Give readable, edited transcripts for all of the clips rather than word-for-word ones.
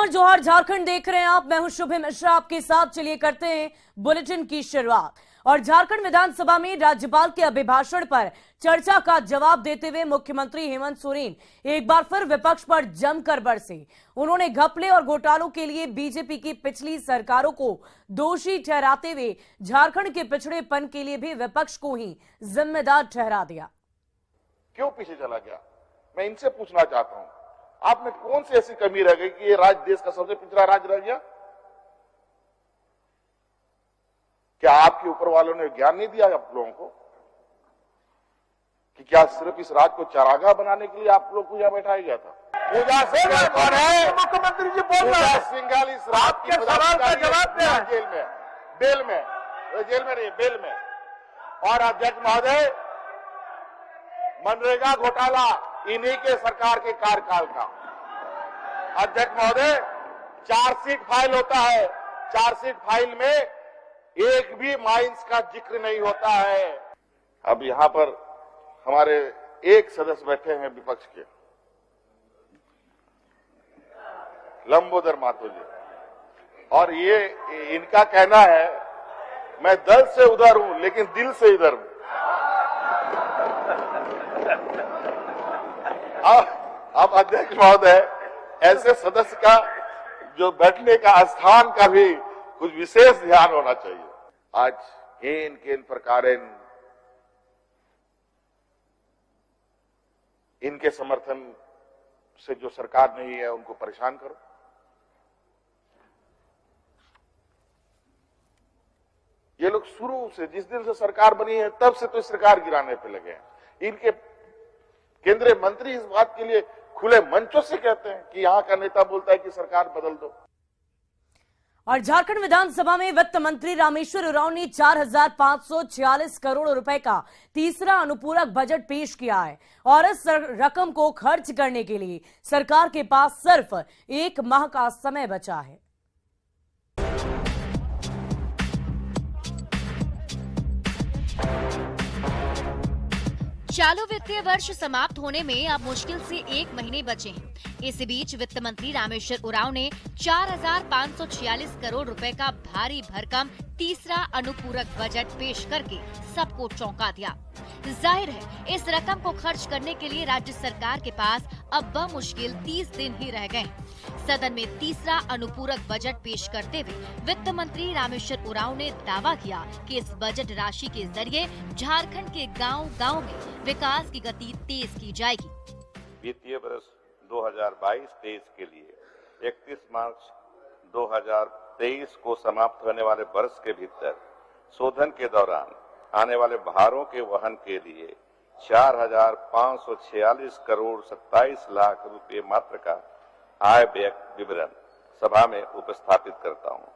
और जोहार झारखंड देख रहे हैं आप। मैं हूं शुभम मिश्रा आपके साथ। चलिए करते हैं बुलेटिन की शुरुआत। और झारखंड विधानसभा में राज्यपाल के अभिभाषण पर चर्चा का जवाब देते हुए मुख्यमंत्री हेमंत सोरेन एक बार फिर विपक्ष पर जमकर बरसे। उन्होंने घपले और घोटालों के लिए बीजेपी की पिछली सरकारों को दोषी ठहराते हुए झारखंड के पिछड़ेपन के लिए भी विपक्ष को ही जिम्मेदार ठहरा दिया। क्यों पीछे चला गया, मैं इनसे पूछना चाहता हूं। आप में कौन सी ऐसी कमी रह गई कि ये राज्य देश का सबसे पिछड़ा राज्य रह गया? क्या आपके ऊपर वालों ने ज्ञान नहीं दिया आप लोगों को कि क्या सिर्फ इस राज्य को चारागाह बनाने के लिए आप लोग को यहां बैठाया गया था? पूजा सिंघल कौन है? मुख्यमंत्री जी बोल रहे हैं। सिंघल इस राज्य के सवाल का जवाब दे जेल में, बेल में, जेल में नहीं बेल में। और अध्यक्ष महोदय, मनरेगा घोटाला इन्हीं के सरकार के कार्यकाल का। अध्यक्ष महोदय, चार्जशीट फाइल होता है, चार्जशीट फाइल में एक भी माइंस का जिक्र नहीं होता है। अब यहां पर हमारे एक सदस्य बैठे हैं विपक्ष के, लंबोदर महतो जी, और ये इनका कहना है मैं दल से उधर हूं लेकिन दिल से इधर हूं। अब अध्यक्ष महोदय, ऐसे सदस्य का जो बैठने का स्थान का भी कुछ विशेष ध्यान होना चाहिए। आज इन केन प्रकार इनके समर्थन से जो सरकार नहीं है उनको परेशान करो। ये लोग शुरू से, जिस दिन से सरकार बनी है तब से तो सरकार गिराने पे लगे हैं। इनके केंद्रीय मंत्री इस बात के लिए खुले मंचों से कहते हैं कि यहां का नेता बोलता है कि सरकार बदल दो। और झारखंड विधानसभा में वित्त मंत्री रामेश्वर उरांव ने 4,546 करोड़ रुपए का तीसरा अनुपूरक बजट पेश किया है और इस रकम को खर्च करने के लिए सरकार के पास सिर्फ एक माह का समय बचा है। चालू वित्तीय वर्ष समाप्त होने में अब मुश्किल से 1 महीने बचे हैं। इस बीच वित्त मंत्री रामेश्वर उरांव ने 4,546 करोड़ रुपए का भारी भरकम तीसरा अनुपूरक बजट पेश करके सबको चौंका दिया। जाहिर है इस रकम को खर्च करने के लिए राज्य सरकार के पास अब बमुश्किल 30 दिन ही रह गए। सदन में तीसरा अनुपूरक बजट पेश करते हुए वित्त मंत्री रामेश्वर उरांव ने दावा किया कि इस बजट राशि के जरिए झारखंड के गांव-गांव में विकास की गति तेज की जाएगी। वित्तीय वर्ष 2022-23 के लिए 31 मार्च 2023 को समाप्त होने वाले वर्ष के भीतर शोधन के दौरान आने वाले भारों के वहन के लिए 4,546 करोड़ 27 लाख रुपए मात्र का आय व्यय विवरण सभा में उपस्थापित करता हूं।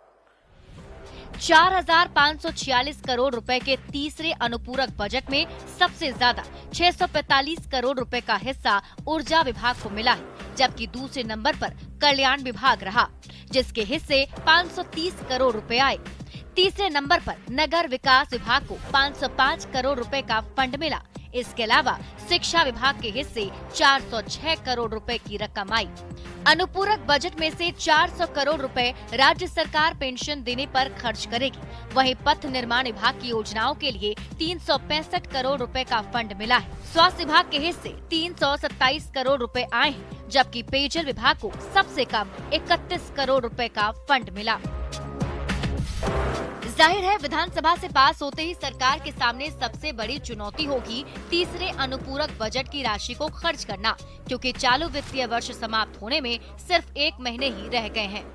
4,546 करोड़ रुपए के तीसरे अनुपूरक बजट में सबसे ज्यादा 645 करोड़ रुपए का हिस्सा ऊर्जा विभाग को मिला है, जबकि दूसरे नंबर पर कल्याण विभाग रहा, जिसके हिस्से 530 करोड़ रुपए आए। तीसरे नंबर पर नगर विकास विभाग को 505 करोड़ रुपए का फंड मिला। इसके अलावा शिक्षा विभाग के हिस्से 406 करोड़ रुपए की रकम आई। अनुपूरक बजट में से 400 करोड़ रुपए राज्य सरकार पेंशन देने पर खर्च करेगी। वहीं पथ निर्माण विभाग की योजनाओं के लिए 365 करोड़ रुपए का फंड मिला है। स्वास्थ्य विभाग के हिस्से 327 करोड़ रुपए आए हैं, जबकि पेयजल विभाग को सबसे कम 31 करोड़ रुपए का फंड मिला। जाहिर है विधानसभा से पास होते ही सरकार के सामने सबसे बड़ी चुनौती होगी तीसरे अनुपूरक बजट की राशि को खर्च करना, क्योंकि चालू वित्तीय वर्ष समाप्त होने में सिर्फ 1 महीने ही रह गए हैं।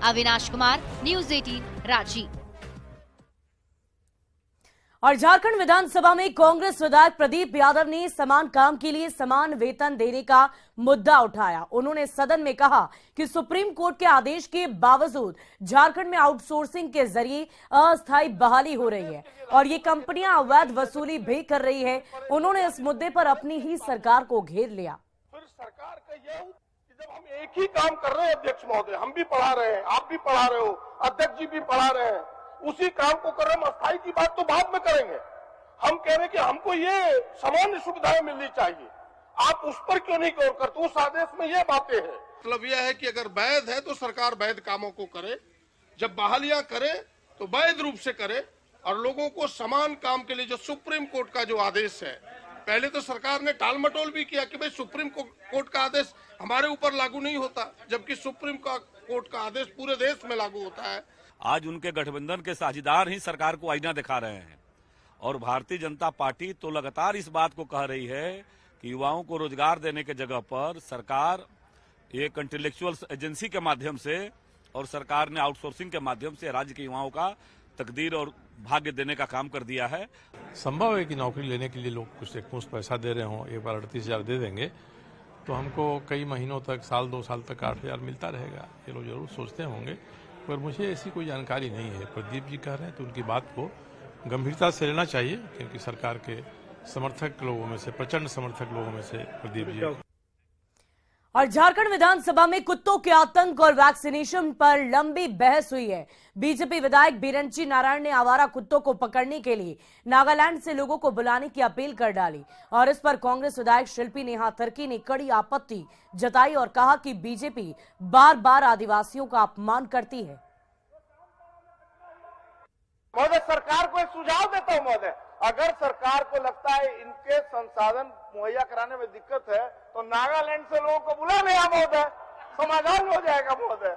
अविनाश कुमार, न्यूज़ 18, रांची। और झारखंड विधानसभा में कांग्रेस विधायक प्रदीप यादव ने समान काम के लिए समान वेतन देने का मुद्दा उठाया। उन्होंने सदन में कहा कि सुप्रीम कोर्ट के आदेश के बावजूद झारखंड में आउटसोर्सिंग के जरिए अस्थायी बहाली हो रही है और ये कंपनियां अवैध वसूली भी कर रही है। उन्होंने इस मुद्दे पर अपनी ही सरकार को घेर लिया। फिर सरकार का यह कि जब हम एक ही काम कर रहे हैं, अध्यक्ष महोदय, हम भी पढ़ा रहे हैं, आप भी पढ़ा रहे हो, अध्यक्ष जी भी पढ़ा रहे हैं, उसी काम को कर रहे हैं। अस्थायी की बात तो बाद में करेंगे। हम कह रहे हैं कि हमको ये सामान्य सुविधाएं मिलनी चाहिए, आप उस पर क्यों नहीं गौर करते? उस आदेश में ये बातें हैं मतलब यह है कि अगर वैध है तो सरकार वैध कामों को करे, जब बहालियां करे तो वैध रूप से करे और लोगों को समान काम के लिए जो सुप्रीम कोर्ट का जो आदेश है, पहले तो सरकार ने टाल मटोल भी किया कि भाई सुप्रीम कोर्ट का आदेश हमारे ऊपर लागू नहीं होता, जबकि सुप्रीम कोर्ट का आदेश पूरे देश में लागू होता है। आज उनके गठबंधन के साझेदार ही सरकार को आईना दिखा रहे हैं और भारतीय जनता पार्टी तो लगातार इस बात को कह रही है कि युवाओं को रोजगार देने के जगह पर सरकार एक इंटेलेक्चुअल एजेंसी के माध्यम से और सरकार ने आउटसोर्सिंग के माध्यम से राज्य के युवाओं का तकदीर और भाग्य देने का काम कर दिया है। संभव है कि नौकरी लेने के लिए लोग कुछ एकमुश्त पैसा दे रहे हों, एक बार 38,000 दे देंगे तो हमको कई महीनों तक, साल 2 साल तक 8,000 मिलता रहेगा। ये लोग जरूर सोचते होंगे, पर मुझे ऐसी कोई जानकारी नहीं है। प्रदीप जी कह रहे हैं तो उनकी बात को गंभीरता से लेना चाहिए, क्योंकि सरकार के समर्थक लोगों में से, प्रचंड समर्थक लोगों में से प्रदीप जी। और झारखंड विधानसभा में कुत्तों के आतंक और वैक्सीनेशन पर लंबी बहस हुई है। बीजेपी विधायक बिरंची नारायण ने आवारा कुत्तों को पकड़ने के लिए नागालैंड से लोगों को बुलाने की अपील कर डाली और इस पर कांग्रेस विधायक शिल्पी नेहा तिर्की ने कड़ी आपत्ति जताई और कहा कि बीजेपी बार बार आदिवासियों का अपमान करती है। महोदय, सरकार को एक सुझाव देता हूं महोदय, अगर सरकार को लगता है इनके संसाधन मुहैया कराने में दिक्कत है तो नागालैंड से लोगों को बुला नहीं महोदय, समाधान हो जाएगा महोदय।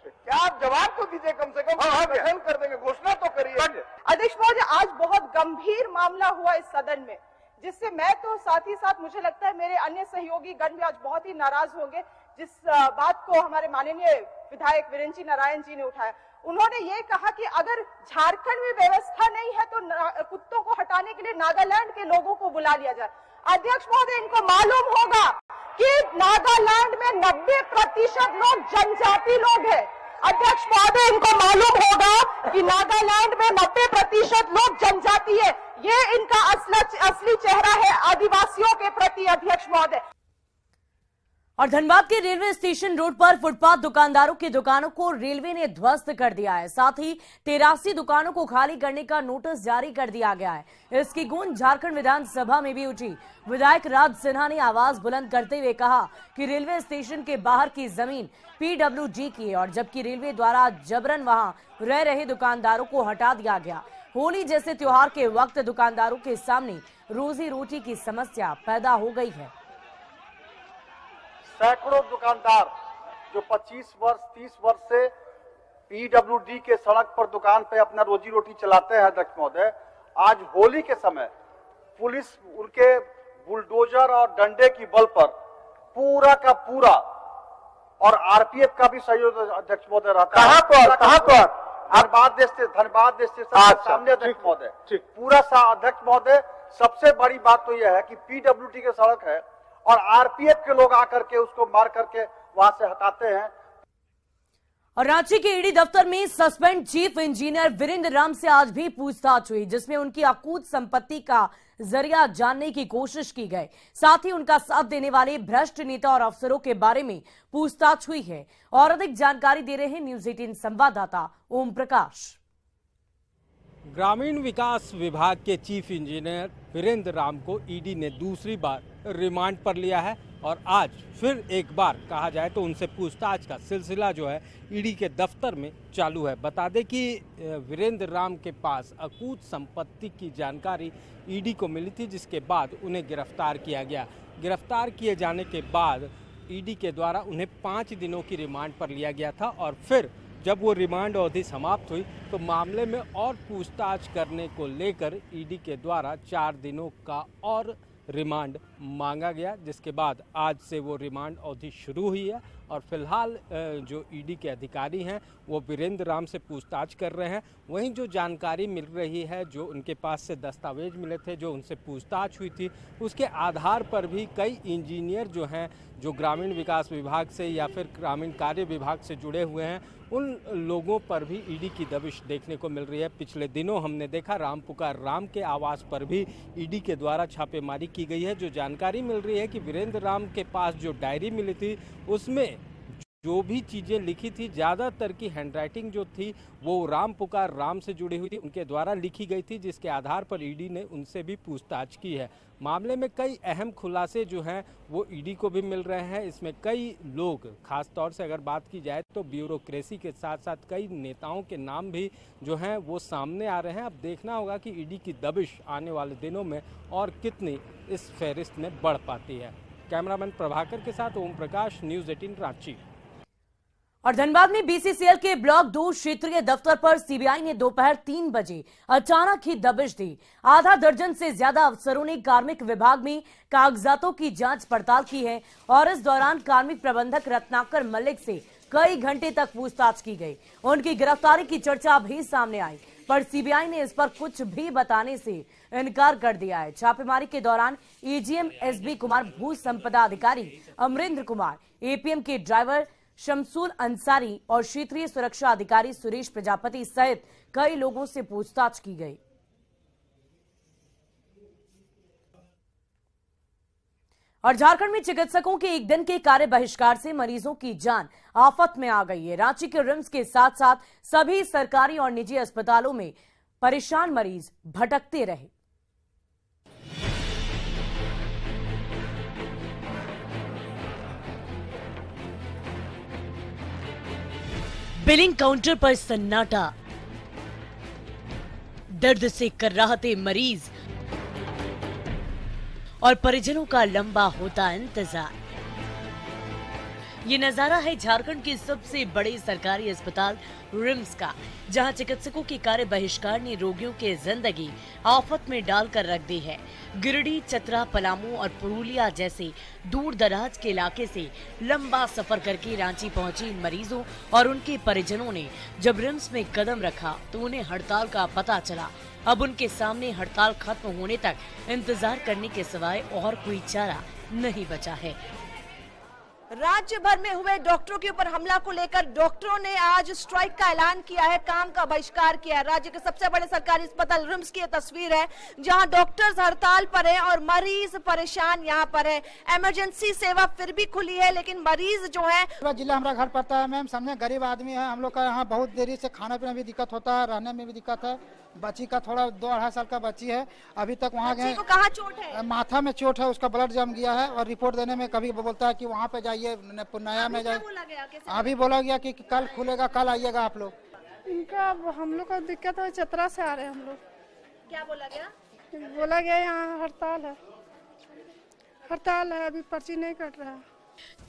क्या आप जवाब तो दीजिए, कम से कम गठन कर देंगे, घोषणा तो करिए। अध्यक्ष महोदय, आज बहुत गंभीर मामला हुआ इस सदन में, जिससे मैं तो साथ ही साथ मुझे लगता है मेरे अन्य सहयोगी गण भी आज बहुत ही नाराज होंगे। जिस बात को हमारे माननीय विधायक बिरंची नारायण जी ने उठाया, उन्होंने ये कहा कि अगर झारखंड में व्यवस्था नहीं है तो कुत्तों को हटाने के लिए नागालैंड के लोगों को बुला लिया जाए। अध्यक्ष महोदय, इनको मालूम होगा कि नागालैंड में 90% लोग जनजाति लोग हैं। अध्यक्ष महोदय, इनको मालूम होगा कि नागालैंड में 90% लोग जनजाति है। ये इनका असली चेहरा है आदिवासियों के प्रति। अध्यक्ष महोदय, और धनबाद के रेलवे स्टेशन रोड पर फुटपाथ दुकानदारों की दुकानों को रेलवे ने ध्वस्त कर दिया है। साथ ही 83 दुकानों को खाली करने का नोटिस जारी कर दिया गया है। इसकी गूंज झारखंड विधानसभा में भी उठी। विधायक राज सिन्हा ने आवाज बुलंद करते हुए कहा कि रेलवे स्टेशन के बाहर की जमीन PWD की है और जबकि रेलवे द्वारा जबरन वहां रह रहे दुकानदारों को हटा दिया गया। होली जैसे त्योहार के वक्त दुकानदारों के सामने रोजी रोटी की समस्या पैदा हो गई है। सैकड़ों दुकानदार जो 25 वर्ष 30 वर्ष से PWD के सड़क पर दुकान पे अपना रोजी रोटी चलाते हैं, अध्यक्ष महोदय, आज होली के समय पुलिस उनके बुलडोजर और डंडे की बल पर पूरा का पूरा और RPF का भी सहयोग अध्यक्ष महोदय रहता है। कहां पर? धनबाद स्टेशन के सामने अध्यक्ष महोदय। पूरा अध्यक्ष महोदय, सबसे बड़ी बात तो यह है कि PWD की सड़क है और RPF के लोग आकर के उसको मार करके वहां से हटाते हैं। और रांची के ईडी दफ्तर में suspend chief engineer Virendra Ram से आज भी पूछताछ हुई, जिसमें उनकी अकूत संपत्ति का जरिया जानने की कोशिश की गई। साथ ही उनका साथ देने वाले भ्रष्ट नेता और अफसरों के बारे में पूछताछ हुई है। और अधिक जानकारी दे रहे हैं न्यूज 18 संवाददाता ओम प्रकाश। ग्रामीण विकास विभाग के चीफ इंजीनियर वीरेंद्र राम को ईडी ने दूसरी बार रिमांड पर लिया है और आज फिर एक बार कहा जाए तो उनसे पूछताछ का सिलसिला जो है ईडी के दफ्तर में चालू है। बता दें कि वीरेंद्र राम के पास अकूत संपत्ति की जानकारी ईडी को मिली थी, जिसके बाद उन्हें गिरफ्तार किया गया। गिरफ्तार किए जाने के बाद ईडी के द्वारा उन्हें 5 दिनों की रिमांड पर लिया गया था और फिर जब वो रिमांड अवधि समाप्त हुई तो मामले में और पूछताछ करने को लेकर ईडी के द्वारा 4 दिनों का और रिमांड मांगा गया, जिसके बाद आज से वो रिमांड अवधि शुरू हुई है। और फिलहाल जो ईडी के अधिकारी हैं वो वीरेंद्र राम से पूछताछ कर रहे हैं। वहीं जो जानकारी मिल रही है, जो उनके पास से दस्तावेज मिले थे, जो उनसे पूछताछ हुई थी, उसके आधार पर भी कई इंजीनियर जो हैं, जो ग्रामीण विकास विभाग से या फिर ग्रामीण कार्य विभाग से जुड़े हुए हैं, उन लोगों पर भी ईडी की दबिश देखने को मिल रही है। पिछले दिनों हमने देखा राम पुकार राम के आवास पर भी ईडी के द्वारा छापेमारी की गई है। जो जानकारी मिल रही है कि वीरेंद्र राम के पास जो डायरी मिली थी उसमें जो भी चीज़ें लिखी थी, ज़्यादातर की हैंडराइटिंग जो थी वो राम पुकार राम से जुड़ी हुई थी, उनके द्वारा लिखी गई थी, जिसके आधार पर ईडी ने उनसे भी पूछताछ की है। मामले में कई अहम खुलासे जो हैं वो ईडी को भी मिल रहे हैं। इसमें कई लोग, खास तौर से अगर बात की जाए तो ब्यूरोक्रेसी के साथ साथ कई नेताओं के नाम भी जो हैं वो सामने आ रहे हैं। अब देखना होगा कि ईडी की दबिश आने वाले दिनों में और कितनी इस फहरिस्त में बढ़ पाती है। कैमरामैन प्रभाकर के साथ ओम प्रकाश, न्यूज़ 18 रांची। और धनबाद में बीसीसीएल के ब्लॉक 2 क्षेत्रीय दफ्तर पर सीबीआई ने दोपहर 3 बजे अचानक ही दबिश दी। आधा दर्जन से ज्यादा अफसरों ने कार्मिक विभाग में कागजातों की जांच पड़ताल की है और इस दौरान कार्मिक प्रबंधक रत्नाकर मलिक से कई घंटे तक पूछताछ की गई। उनकी गिरफ्तारी की चर्चा भी सामने आई, पर सीबीआई ने इस पर कुछ भी बताने से इनकार कर दिया है। छापेमारी के दौरान एजीएम एसबी कुमार, भू संपदा अधिकारी अमरेंद्र कुमार, एपीएम के ड्राइवर शमसूल अंसारी और क्षेत्रीय सुरक्षा अधिकारी सुरेश प्रजापति सहित कई लोगों से पूछताछ की गई। और झारखंड में चिकित्सकों के एक दिन के कार्य बहिष्कार से मरीजों की जान आफत में आ गई है। रांची के रिम्स के साथ साथ सभी सरकारी और निजी अस्पतालों में परेशान मरीज भटकते रहे। बिलिंग काउंटर पर सन्नाटा, दर्द से कर्राहते मरीज और परिजनों का लंबा होता इंतजार। ये नजारा है झारखंड के सबसे बड़े सरकारी अस्पताल रिम्स का, जहां चिकित्सकों के कार्य बहिष्कार ने रोगियों की जिंदगी आफत में डालकर रख दी है। गिरिडीह, चतरा, पलामू और पुरुलिया जैसे दूर दराज के इलाके से लंबा सफर करके रांची पहुंचे इन मरीजों और उनके परिजनों ने जब रिम्स में कदम रखा तो उन्हें हड़ताल का पता चला। अब उनके सामने हड़ताल खत्म होने तक इंतजार करने के सिवाय और कोई चारा नहीं बचा है। राज्य भर में हुए डॉक्टरों के ऊपर हमला को लेकर डॉक्टरों ने आज स्ट्राइक का ऐलान किया है, काम का बहिष्कार किया है। राज्य के सबसे बड़े सरकारी अस्पताल रिम्स की तस्वीर है, जहां डॉक्टर्स हड़ताल पर है और मरीज परेशान यहाँ पर है। इमरजेंसी सेवा फिर भी खुली है, लेकिन मरीज जो है, जिला हमारा घर पड़ता है मैम, समझे गरीब आदमी है हम लोग का, यहाँ बहुत देरी से खाना पीना भी दिक्कत होता है, रहने में भी दिक्कत है। बच्ची का थोड़ा 2-2.5 साल का बच्ची है, अभी तक वहाँ गए, कहाँ चोट है? माथा में चोट है, उसका ब्लड जम गया है और रिपोर्ट देने में कभी बोलता है कि वहाँ पे जाइए, नया में जाइए। अभी बोला गया कि कल खुलेगा, कल आइएगा आप लोग। इनका हम लोग को दिक्कत है, चतरा से आ रहे हैं हम लोग। क्या बोला गया? बोला गया यहाँ हड़ताल है, अभी पर्ची नहीं कट रहा है।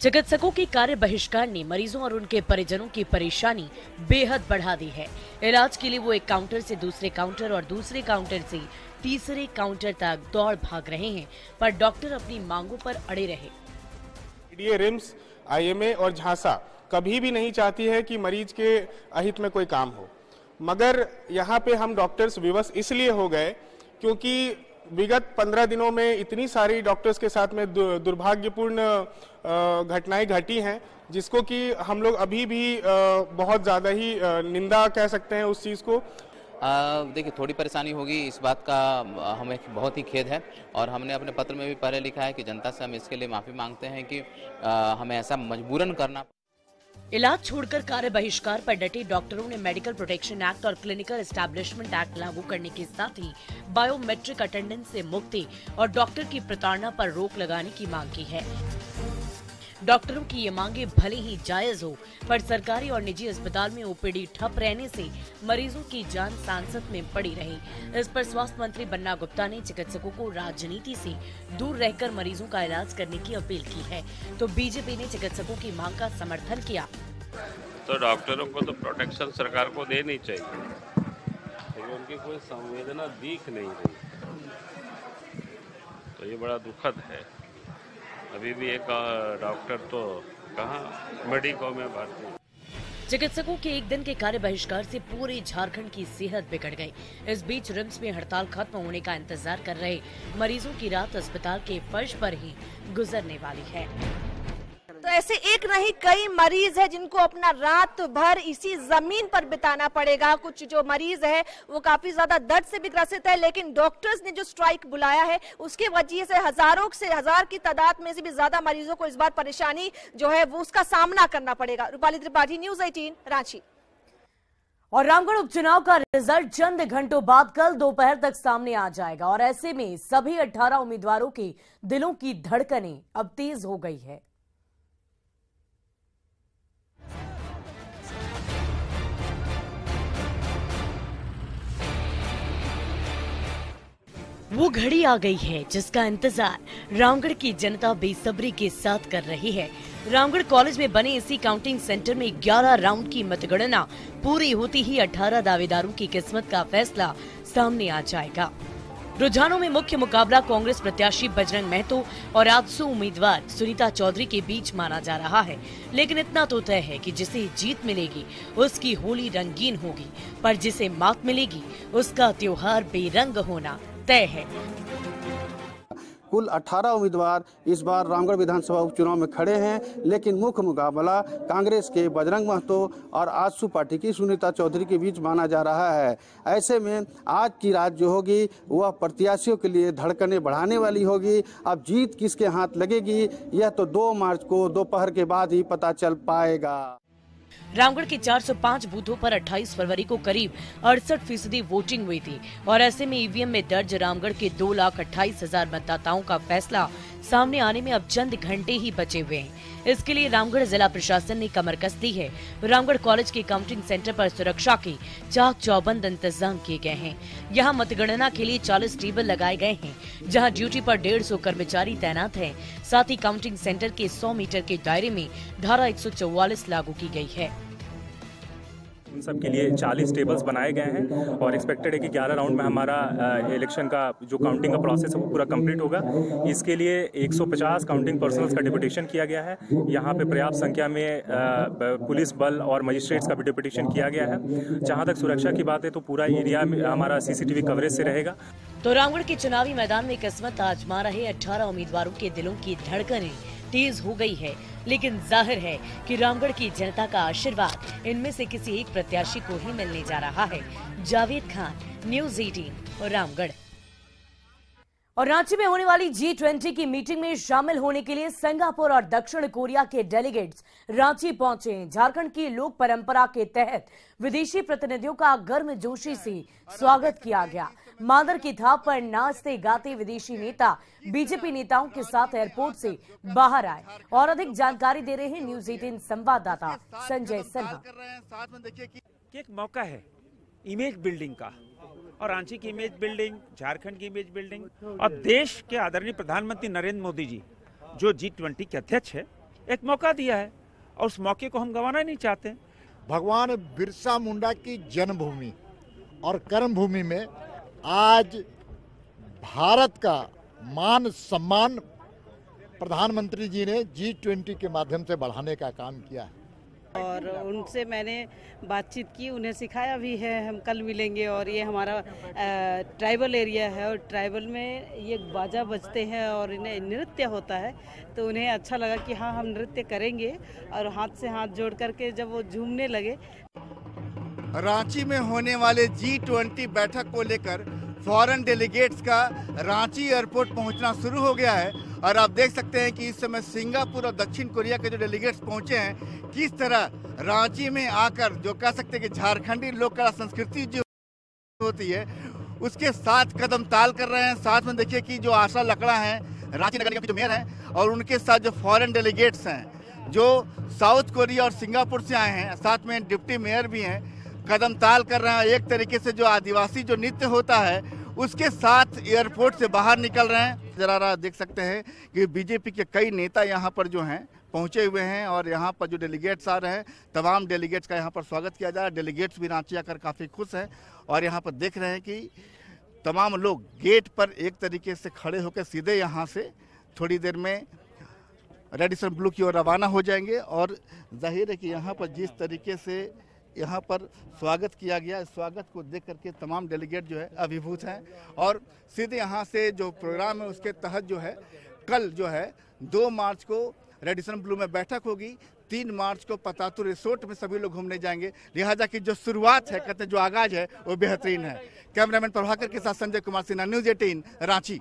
चिकित्सकों के कार्य बहिष्कार ने मरीजों और उनके परिजनों की परेशानी बेहद बढ़ा दी है। इलाज के लिए वो एक काउंटर से दूसरे काउंटर और दूसरे काउंटर से तीसरे काउंटर तक दौड़ भाग रहे हैं, पर डॉक्टर अपनी मांगों पर अड़े रहे। डीए, रिम्स, आईएमए और झांसा कभी भी नहीं चाहती है कि मरीज के अहित में कोई काम हो, मगर यहाँ पे हम डॉक्टर्स विवश इसलिए हो गए क्योंकि विगत 15 दिनों में इतनी सारी डॉक्टर्स के साथ में दुर्भाग्यपूर्ण घटनाएं घटी हैं, जिसको कि हम लोग अभी भी बहुत ज़्यादा ही निंदा कह सकते हैं उस चीज़ को। देखिए, थोड़ी परेशानी होगी, इस बात का हमें बहुत ही खेद है और हमने अपने पत्र में भी पहले लिखा है कि जनता से हम इसके लिए माफ़ी मांगते हैं कि हमें ऐसा मजबूरन करना। इलाज छोड़कर कार्य बहिष्कार पर डटे डॉक्टरों ने मेडिकल प्रोटेक्शन एक्ट और क्लिनिकल एस्टैब्लिशमेंट एक्ट लागू करने के साथ ही बायोमेट्रिक अटेंडेंस से मुक्ति और डॉक्टर की प्रताड़ना पर रोक लगाने की मांग की है। डॉक्टरों की ये मांगे भले ही जायज हो, पर सरकारी और निजी अस्पताल में ओपीडी ठप रहने से मरीजों की जान सांसत में पड़ी रही। इस पर स्वास्थ्य मंत्री बन्ना गुप्ता ने चिकित्सकों को राजनीति से दूर रहकर मरीजों का इलाज करने की अपील की है, तो बीजेपी ने चिकित्सकों की मांग का समर्थन किया। तो डॉक्टरों को तो प्रोटेक्शन सरकार को देनी चाहिए, लेकिन उनकी कोई संवेदना दिख नहीं रही, तो ये बड़ा दुखद है। अभी भी एक डॉक्टर तो कहाँ मेडिको में भर्ती। चिकित्सकों के एक दिन के कार्य बहिष्कार से पूरे झारखंड की सेहत बिगड़ गई। इस बीच रिम्स में हड़ताल खत्म होने का इंतजार कर रहे मरीजों की रात अस्पताल के फर्श पर ही गुजरने वाली है। तो ऐसे एक नहीं कई मरीज है जिनको अपना रात भर इसी जमीन पर बिताना पड़ेगा। कुछ जो मरीज है वो काफी ज्यादा दर्द से भी ग्रसित है, लेकिन डॉक्टर्स ने जो स्ट्राइक बुलाया है उसके वजह से हजार की तादाद में से भी ज्यादा मरीजों को इस बार परेशानी जो है वो उसका सामना करना पड़ेगा। रूपाली त्रिपाठी, न्यूज 18, रांची। और रामगढ़ उपचुनाव का रिजल्ट चंद घंटों बाद कल दोपहर तक सामने आ जाएगा और ऐसे में सभी 18 उम्मीदवारों के दिलों की धड़कनें अब तेज हो गई है। वो घड़ी आ गई है जिसका इंतजार रामगढ़ की जनता बेसब्री के साथ कर रही है। रामगढ़ कॉलेज में बने इसी काउंटिंग सेंटर में 11 राउंड की मतगणना पूरी होती ही 18 दावेदारों की किस्मत का फैसला सामने आ जाएगा। रुझानों में मुख्य मुकाबला कांग्रेस प्रत्याशी बजरंग महतो और आजसू उम्मीदवार सुनीता चौधरी के बीच माना जा रहा है, लेकिन इतना तो तय है कि जिसे जीत मिलेगी उसकी होली रंगीन होगी, पर जिसे मात मिलेगी उसका त्योहार बेरंग होना तय है। कुल 18 उम्मीदवार इस बार रामगढ़ विधानसभा उपचुनाव में खड़े हैं, लेकिन मुख्य मुकाबला कांग्रेस के बजरंग महतो और आजसू पार्टी की सुनीता चौधरी के बीच माना जा रहा है। ऐसे में आज की रात जो होगी वह प्रत्याशियों के लिए धड़कनें बढ़ाने वाली होगी। अब जीत किसके हाथ लगेगी यह तो 2 मार्च को दोपहर के बाद ही पता चल पाएगा। रामगढ़ के 405 बूथों पर 28 फरवरी को करीब 68% वोटिंग हुई थी और ऐसे में ईवीएम में दर्ज रामगढ़ के 2,28,000 मतदाताओं का फैसला सामने आने में अब चंद घंटे ही बचे हुए हैं। इसके लिए रामगढ़ जिला प्रशासन ने कमर कस दी है। रामगढ़ कॉलेज के काउंटिंग सेंटर पर सुरक्षा के चाक चौबंद इंतजाम किए गए हैं। यहाँ मतगणना के लिए 40 टेबल लगाए गए हैं, जहाँ ड्यूटी पर 150 कर्मचारी तैनात हैं। साथ ही काउंटिंग सेंटर के 100 मीटर के दायरे में धारा 144 लागू की गई है। उन सब के लिए 40 टेबल्स बनाए गए हैं और एक्सपेक्टेड है कि 11 राउंड में हमारा इलेक्शन का जो काउंटिंग का प्रोसेस है वो पूरा कंप्लीट होगा। इसके लिए 150 काउंटिंग पर्सनल्स का डिप्यूटेशन किया गया है। यहाँ पे पर्याप्त संख्या में पुलिस बल और मजिस्ट्रेट्स का भी डिप्यूटेशन किया गया है। जहाँ तक सुरक्षा की बात है तो पूरा एरिया में हमारा CCTV कवरेज से रहेगा। तो रामगढ़ के चुनावी मैदान में किस्मत आजमा रहे 18 उम्मीदवारों के दिलों की धड़कनें तेज हो गई है, लेकिन जाहिर है कि रामगढ़ की जनता का आशीर्वाद इनमें से किसी एक प्रत्याशी को ही मिलने जा रहा है। जावेद खान, न्यूज 18, रामगढ़। और रांची में होने वाली G20 की मीटिंग में शामिल होने के लिए सिंगापुर और दक्षिण कोरिया के डेलीगेट्स रांची पहुंचे। झारखंड की लोक परंपरा के तहत विदेशी प्रतिनिधियों का गर्मजोशी से स्वागत किया गया। मादर की थाप पर नाचते गाते विदेशी नेता बीजेपी नेताओं के साथ एयरपोर्ट से बाहर आए। और अधिक जानकारी दे रहे हैं न्यूज 18 संवाददाता संजय सिन्हा। एक मौका है इमेज बिल्डिंग का, और रांची की इमेज बिल्डिंग, झारखंड की इमेज बिल्डिंग और देश के आदरणीय प्रधानमंत्री नरेंद्र मोदी जी जो G20 के अध्यक्ष है, एक मौका दिया है और उस मौके को हम गंवाना नहीं चाहते। भगवान बिरसा मुंडा की जन्मभूमि और कर्मभूमि में आज भारत का मान सम्मान प्रधानमंत्री जी ने G20 के माध्यम से बढ़ाने का काम किया है। और उनसे मैंने बातचीत की, उन्हें सिखाया भी है। हम कल मिलेंगे और ये हमारा ट्राइबल एरिया है और ट्राइबल में ये बाजा बजते हैं और इन्हें नृत्य होता है, तो उन्हें अच्छा लगा कि हाँ हम नृत्य करेंगे। और हाथ से हाथ जोड़ करके जब वो झूमने लगे। रांची में होने वाले G20 बैठक को लेकर फॉरेन डेलीगेट्स का रांची एयरपोर्ट पहुंचना शुरू हो गया है और आप देख सकते हैं कि इस समय सिंगापुर और दक्षिण कोरिया के जो डेलीगेट्स पहुंचे हैं, किस तरह रांची में आकर जो कह सकते हैं कि झारखंडी लोक कला संस्कृति जो होती है उसके साथ कदम ताल कर रहे हैं। साथ में देखिए कि जो आशा लकड़ा हैं, रांची नगर निगम की जो मेयर हैं, और उनके साथ जो फॉरेन डेलीगेट्स हैं जो साउथ कोरिया और सिंगापुर से आए हैं, साथ में डिप्टी मेयर भी हैं, कदम ताल कर रहे हैं। एक तरीके से जो आदिवासी जो नृत्य होता है उसके साथ एयरपोर्ट से बाहर निकल रहे हैं। जरा देख सकते हैं कि बीजेपी के कई नेता यहाँ पर जो हैं पहुंचे हुए हैं और यहाँ पर जो डेलीगेट्स आ रहे हैं, तमाम डेलीगेट्स का यहाँ पर स्वागत किया जा रहा है। डेलीगेट्स भी रांची आकर काफ़ी खुश हैं और यहाँ पर देख रहे हैं कि तमाम लोग गेट पर एक तरीके से खड़े होकर सीधे यहाँ से थोड़ी देर में रेडिसन ब्लू की ओर रवाना हो जाएंगे। और जाहिर है कि यहाँ पर जिस तरीके से यहाँ पर स्वागत किया गया, इस स्वागत को देख करके तमाम डेलीगेट जो है अभिभूत हैं और सीधे यहाँ से जो प्रोग्राम है उसके तहत जो है कल जो है 2 मार्च को रेडिसन ब्लू में बैठक होगी। 3 मार्च को पतातू रिसोर्ट में सभी लोग घूमने जाएंगे। लिहाजा की जो शुरुआत है, कहते जो आगाज है, वो बेहतरीन है। कैमरामैन प्रभाकर के साथ संजय कुमार सिन्हा, न्यूज 18 रांची।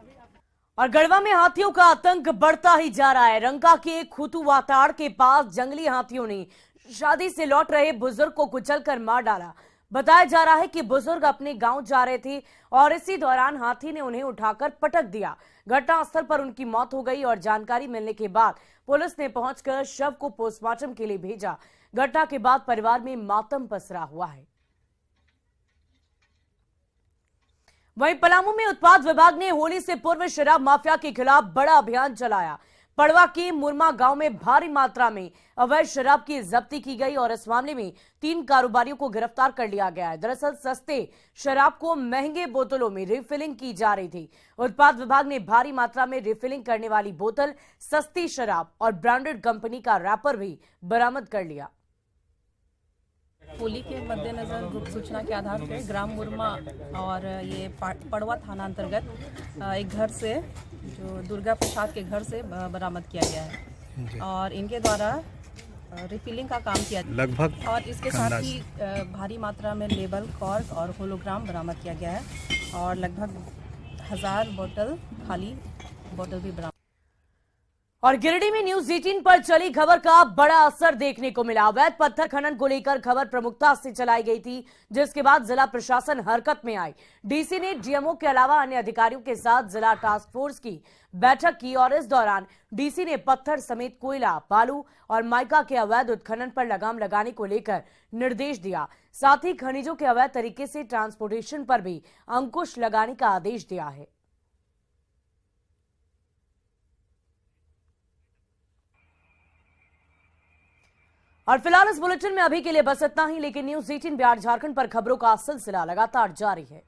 और गढ़वा में हाथियों का आतंक बढ़ता ही जा रहा है। रंका के खुतुवाताड़ के पास जंगली हाथियों ने शादी से लौट रहे बुजुर्ग को कुचलकर मार डाला। बताया जा रहा है कि बुजुर्ग अपने गांव जा रहे थे और इसी दौरान हाथी ने उन्हें उठाकर पटक दिया। घटनास्थल पर उनकी मौत हो गई और जानकारी मिलने के बाद पुलिस ने पहुंचकर शव को पोस्टमार्टम के लिए भेजा। घटना के बाद परिवार में मातम पसरा हुआ है। वहीं पलामू में उत्पाद विभाग ने होली से पूर्व शराब माफिया के खिलाफ बड़ा अभियान चलाया। पड़वा के मुरमा गांव में भारी मात्रा में अवैध शराब की जब्ती की गई और इस मामले में 3 कारोबारियों को गिरफ्तार कर लिया गया है। दरअसल सस्ते शराब को महंगे बोतलों में रिफिलिंग की जा रही थी। उत्पाद विभाग ने भारी मात्रा में रिफिलिंग करने वाली बोतल, सस्ती शराब और ब्रांडेड कंपनी का रैपर भी बरामद कर लिया। होली के मद्देनजर गुप्त सूचना के आधार पर ग्राम मुरमा और ये पड़वा थाना अंतर्गत एक घर से, जो दुर्गा प्रसाद के घर से बरामद किया गया है और इनके द्वारा रिफिलिंग का काम किया लगभग, और इसके साथ ही भारी मात्रा में लेबल, कॉर्क और होलोग्राम बरामद किया गया है और लगभग 1000 बोतल खाली बोतल भी बरामद। और गिरिडीह में न्यूज 18 पर चली खबर का बड़ा असर देखने को मिला। अवैध पत्थर खनन को लेकर खबर प्रमुखता से चलाई गई थी, जिसके बाद जिला प्रशासन हरकत में आई। डीसी ने डीएमओ के अलावा अन्य अधिकारियों के साथ जिला टास्क फोर्स की बैठक की और इस दौरान डीसी ने पत्थर समेत कोयला, बालू और माइका के अवैध उत्खनन पर लगाम लगाने को लेकर निर्देश दिया। साथ ही खनिजों के अवैध तरीके से ट्रांसपोर्टेशन पर भी अंकुश लगाने का आदेश दिया है। और फिलहाल इस बुलेटिन में अभी के लिए बस इतना ही, लेकिन न्यूज 18 बिहार झारखंड पर खबरों का सिलसिला लगातार जारी है।